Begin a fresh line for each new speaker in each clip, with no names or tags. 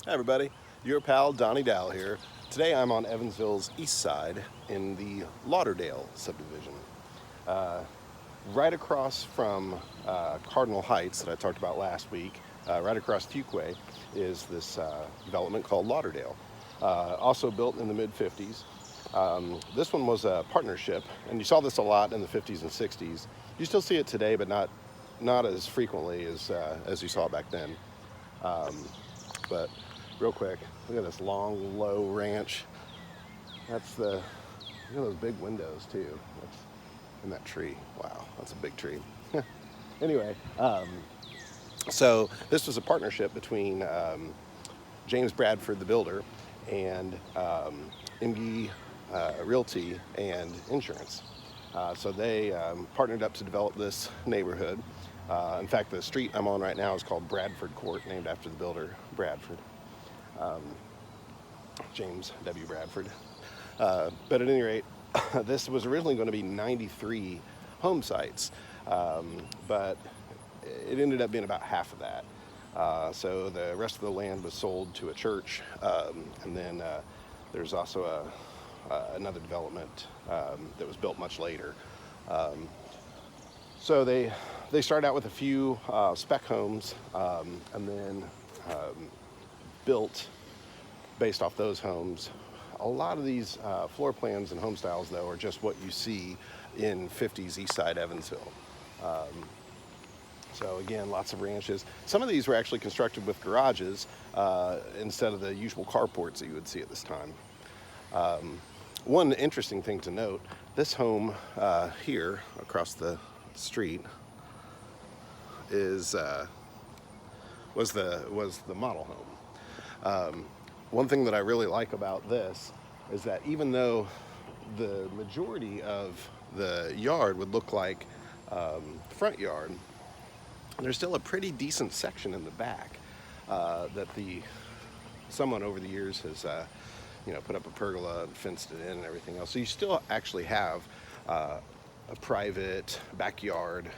Hi everybody, your pal Donnie Dow here. Today I'm on Evansville's east side in the Lauderdale subdivision. Right across from Cardinal Heights that I talked about last week, right across Fuquay, is this development called Lauderdale. Also built in the mid-50s. This one was a partnership, and you saw this a lot in the 50s and 60s. You still see it today, but not as frequently as you saw it back then. But real quick, look at this long, low ranch. Look at those big windows too. That's in that tree. Wow, that's a big tree. Anyway, so this was a partnership between James Bradford, the builder, and MG Realty and Insurance. So they partnered up to develop this neighborhood. In fact, the street I'm on right now is called Bradford Court, named after the builder, Bradford. James W. Bradford. But at any rate, this was originally going to be 93 home sites, but it ended up being about half of that. So the rest of the land was sold to a church, and then there's also another development that was built much later. So they started out with a few spec homes, and then built based off those homes. A lot of these floor plans and home styles, though, are just what you see in 50s Eastside Evansville. So again, lots of ranches. Some of these were actually constructed with garages instead of the usual carports that you would see at this time. One interesting thing to note, this home here across the street was the model home. One thing that I really like about this is that even though the majority of the yard would look like the front yard, there's still a pretty decent section in the back that someone over the years has put up a pergola and fenced it in and everything else. So you still actually have a private backyard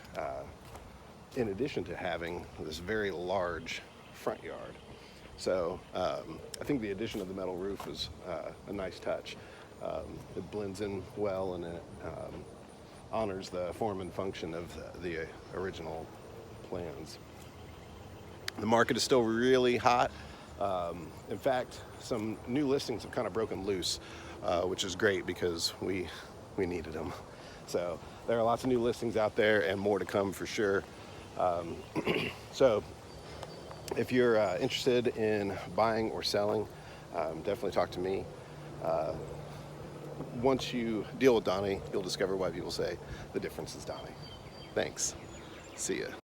in addition to having this very large front yard. So I think the addition of the metal roof was a nice touch. It blends in well, and it honors the form and function of the original plans. The market is still really hot. In fact, some new listings have kind of broken loose, which is great because we needed them. So there are lots of new listings out there and more to come for sure. So if you're interested in buying or selling, definitely talk to me. Once you deal with Donnie, you'll discover why people say the difference is Donnie. Thanks. See ya.